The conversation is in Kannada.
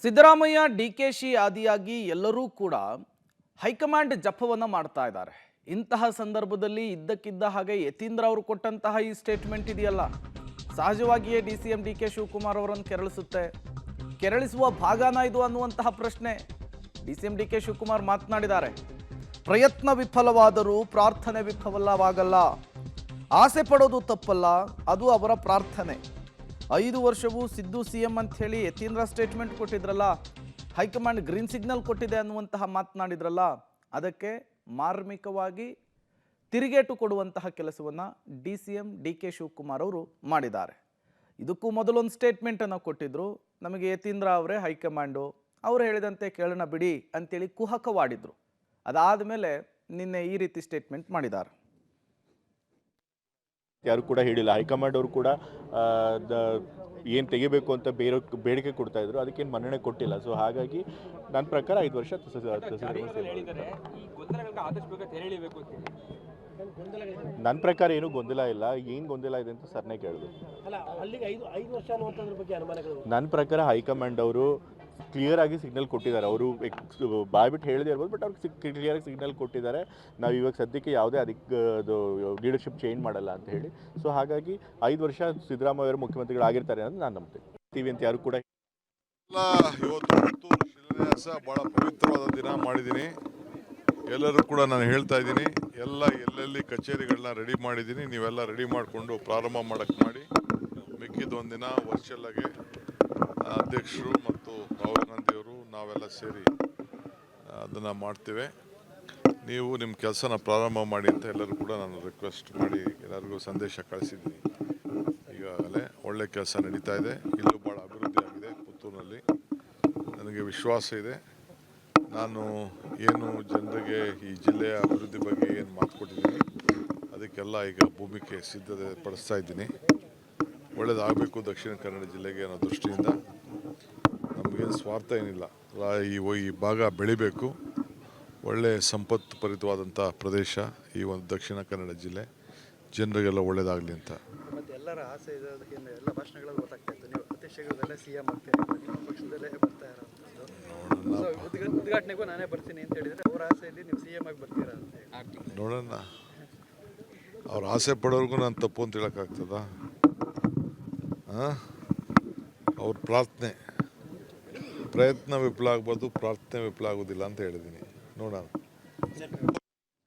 ಸಿದ್ದರಾಮಯ್ಯ ಡಿಕೆಶಿ ಆದಿಯಾಗಿ ಎಲ್ಲರೂ ಕೂಡ ಹೈಕಮಾಂಡ್ ಜಪವನ್ನು ಮಾಡ್ತಾ ಇದ್ದಾರೆ. ಇಂತಹ ಸಂದರ್ಭದಲ್ಲಿ ಇದ್ದಕ್ಕಿದ್ದ ಹಾಗೆ ಯತೀಂದ್ರ ಅವರು ಕೊಟ್ಟಂತಹ ಈ ಸ್ಟೇಟ್ಮೆಂಟ್ ಇದೆಯಲ್ಲ, ಸಹಜವಾಗಿಯೇ ಡಿಸಿಎಂ ಡಿಕೆ ಶಿವಕುಮಾರ್ ಅವರನ್ನು ಕೆರಳಿಸುತ್ತೆ. ಕೆರಳಿಸುವ ಭಾಗನ ಇದು ಅನ್ನುವಂತಹ ಪ್ರಶ್ನೆ ಡಿಸಿಎಂ ಡಿಕೆ ಶಿವಕುಮಾರ್ ಮಾತನಾಡಿದ್ದಾರೆ. ಪ್ರಯತ್ನ ವಿಫಲವಾದರೂ ಪ್ರಾರ್ಥನೆ ವಿಫಲವಾಗಲ್ಲ. ಆಸೆ ಪಡೋದು ತಪ್ಪಲ್ಲ, ಅದು ಅವರ ಪ್ರಾರ್ಥನೆ. 5 ವರ್ಷವೂ ಸಿದ್ದು ಸಿಎಂ ಅಂತ ಹೇಳಿ ಯತೀಂದ್ರ ಸ್ಟೇಟ್ಮೆಂಟ್ ಕೊಟ್ಟಿದ್ರಲ್ಲ, ಹೈಕಮಾಂಡ್ ಗ್ರೀನ್ ಸಿಗ್ನಲ್ ಕೊಟ್ಟಿದೆ ಅನ್ನುವಂತಹ ಮಾತನಾಡಿದ್ರಲ್ಲ, ಅದಕ್ಕೆ ಮಾರ್ಮಿಕವಾಗಿ ತಿರುಗೇಟು ಕೊಡುವಂತಹ ಕೆಲಸವನ್ನು ಡಿಸಿಎಂ ಡಿಕೆ ಶಿವಕುಮಾರ್ ಅವರು ಮಾಡಿದ್ದಾರೆ. ಇದಕ್ಕೂ ಮೊದಲೊಂದು ಸ್ಟೇಟ್ಮೆಂಟನ್ನು ಕೊಟ್ಟಿದ್ರು, ನಮಗೆ ಯತೀಂದ್ರ ಅವರೇ ಹೈಕಮಾಂಡು, ಅವರು ಹೇಳಿದಂತೆ ಕೇಳೋಣ ಬಿಡಿ ಅಂತೇಳಿ ಕುಹಕವಾಡಿದ್ರು. ಅದಾದ ಮೇಲೆ ನಿನ್ನೆ ಈ ರೀತಿ ಸ್ಟೇಟ್ಮೆಂಟ್ ಮಾಡಿದ್ದಾರೆ. ಯಾರು ಕೂಡ ಹೇಳಿಲ್ಲ. ಹೈಕಮಾಂಡ್ ಅವರು ಕೂಡ ಏನು ತೆಗಿಬೇಕು ಅಂತ ಬೇಡಿಕೆ ಕೊಡ್ತಾ ಇದ್ರು, ಅದಕ್ಕೇನು ಮನ್ನಣೆ ಕೊಟ್ಟಿಲ್ಲ. ಸೊ ಹಾಗಾಗಿ ನನ್ನ ಪ್ರಕಾರ 5 ವರ್ಷ ನನ್ನ ಪ್ರಕಾರ ಏನೂ ಗೊಂದಲ ಇಲ್ಲ. ಏನು ಗೊಂದಲ ಇದೆ ಅಂತ ಸರ್ನೇ ಕೇಳಿದ್ರು. ನನ್ನ ಪ್ರಕಾರ ಹೈಕಮಾಂಡ್ ಅವರು ಕ್ಲಿಯರ್ ಆಗಿ ಸಿಗ್ನಲ್ ಕೊಟ್ಟಿದ್ದಾರೆ. ಅವರು ಬಾಯ್ಬಿಟ್ಟು ಹೇಳದೇ ಇರ್ಬೋದು, ಬಟ್ ಅವ್ರಿಗೆ ಕ್ಲಿಯರ್ ಆಗಿ ಸಿಗ್ನಲ್ ಕೊಟ್ಟಿದ್ದಾರೆ. ನಾವು ಇವಾಗ ಸದ್ಯಕ್ಕೆ ಯಾವುದೇ ಅದಕ್ಕೆ ಲೀಡರ್ಶಿಪ್ ಚೇಂಜ್ ಮಾಡಲ್ಲ ಅಂತ ಹೇಳಿ. ಸೊ ಹಾಗಾಗಿ 5 ವರ್ಷ ಸಿದ್ದರಾಮಯ್ಯ ಅವರು ಮುಖ್ಯಮಂತ್ರಿಗಳಾಗಿರ್ತಾರೆ ಅಂತ ನಾನು ನಂಬ್ತೀನಿ ಅಂತ ಯಾರು ಕೂಡ ಇವತ್ತು ಶಿಲಾನ್ಯಾಸ ಭಾಳ ಪವಿತ್ರವಾದ ದಿನ ಮಾಡಿದ್ದೀನಿ. ಎಲ್ಲರೂ ಕೂಡ ನಾನು ಹೇಳ್ತಾ ಇದ್ದೀನಿ, ಎಲ್ಲೆಲ್ಲಿ ಕಚೇರಿಗಳನ್ನ ರೆಡಿ ಮಾಡಿದ್ದೀನಿ, ನೀವೆಲ್ಲ ರೆಡಿ ಮಾಡಿಕೊಂಡು ಪ್ರಾರಂಭ ಮಾಡೋಕ್ಕೆ ಮಾಡಿ. ಮಿಕ್ಕಿದೊಂದಿನ ವರ್ಚುವಲ್ಲಾಗೆ ಅಧ್ಯಕ್ಷರು ಮತ್ತು ರಾಹುಲ್ ಗಾಂಧಿಯವರು ನಾವೆಲ್ಲ ಸೇರಿ ಅದನ್ನು ಮಾಡ್ತೇವೆ. ನೀವು ನಿಮ್ಮ ಕೆಲಸನ ಪ್ರಾರಂಭ ಮಾಡಿ ಅಂತ ಎಲ್ಲರೂ ಕೂಡ ನಾನು ರಿಕ್ವೆಸ್ಟ್ ಮಾಡಿ ಎಲ್ಲರಿಗೂ ಸಂದೇಶ ಕಳಿಸಿದ್ದೀನಿ. ಈಗಾಗಲೇ ಒಳ್ಳೆ ಕೆಲಸ ನಡೀತಾ ಇದೆ. ಇಲ್ಲೂ ಭಾಳ ಅಭಿವೃದ್ಧಿ ಆಗಿದೆ ಪುತ್ತೂರಿನಲ್ಲಿ. ನನಗೆ ವಿಶ್ವಾಸ ಇದೆ. ನಾನು ಏನು ಜನರಿಗೆ ಈ ಜಿಲ್ಲೆಯ ಅಭಿವೃದ್ಧಿ ಬಗ್ಗೆ ಏನು ಮಾತು ಕೊಟ್ಟಿದ್ದೀನಿ ಅದಕ್ಕೆಲ್ಲ ಈಗ ಭೂಮಿಕೆ ಸಿದ್ಧತೆ ಪಡಿಸ್ತಾ ಇದ್ದೀನಿ. ಒಳ್ಳೆಯದಾಗಬೇಕು ದಕ್ಷಿಣ ಕನ್ನಡ ಜಿಲ್ಲೆಗೆ ಅನ್ನೋ ದೃಷ್ಟಿಯಿಂದ. ನಮಗೇನು ಸ್ವಾರ್ಥ ಏನಿಲ್ಲ. ಈ ಭಾಗ ಬೆಳಿಬೇಕು. ಒಳ್ಳೆಯ ಸಂಪತ್ತು ಭರಿತವಾದಂಥ ಪ್ರದೇಶ ಈ ಒಂದು ದಕ್ಷಿಣ ಕನ್ನಡ ಜಿಲ್ಲೆ. ಜನರಿಗೆಲ್ಲ ಒಳ್ಳೆಯದಾಗಲಿ ಅಂತ. ಮತ್ತು ಎಲ್ಲರ ಆಸೆ ಇರೋದಕ್ಕಿಂತ ಎಲ್ಲ ಭಾಷಣಗಳಲ್ಲಿ ಗೊತ್ತಾಗ್ತಾ ಇತ್ತು, ನೀವು ಅತಿ ಶೀಘ್ರದಲ್ಲೇ ಸಿ ಎಂ ಆಗ್ತೀರಿ, ನಿಮ್ಮ ಪಕ್ಷದಲ್ಲೇ ಬರ್ತಾ ಇರೋಂಥದ್ದು. ಉದ್ಘಾಟನೆಗೂ ನಾನೇ ಬರ್ತೀನಿ ಅಂತ ಹೇಳಿದರೆ ಅವರ ಆಸೆಯಲ್ಲಿ ನೀವು ಸಿ ಎಂ ಆಗಿ ಬರ್ತೀರಾ ಅಂತ ನೋಡೋಣ. ಅವ್ರ ಆಸೆ ಪಡೋರ್ಗೂ ನಾನು ತಪ್ಪು ಅಂತ ಹೇಳೋಕ್ಕಾಗ್ತದಾ? ಅವ್ರ ಪ್ರಾರ್ಥನೆ, ಪ್ರಯತ್ನ ವಿಫಲ ಆಗ್ಬಾರ್ದು, ಪ್ರಾರ್ಥನೆ ವಿಫಲ ಆಗೋದಿಲ್ಲ ಅಂತ ಹೇಳಿದ್ದೀನಿ. ನೋಡೋಣ.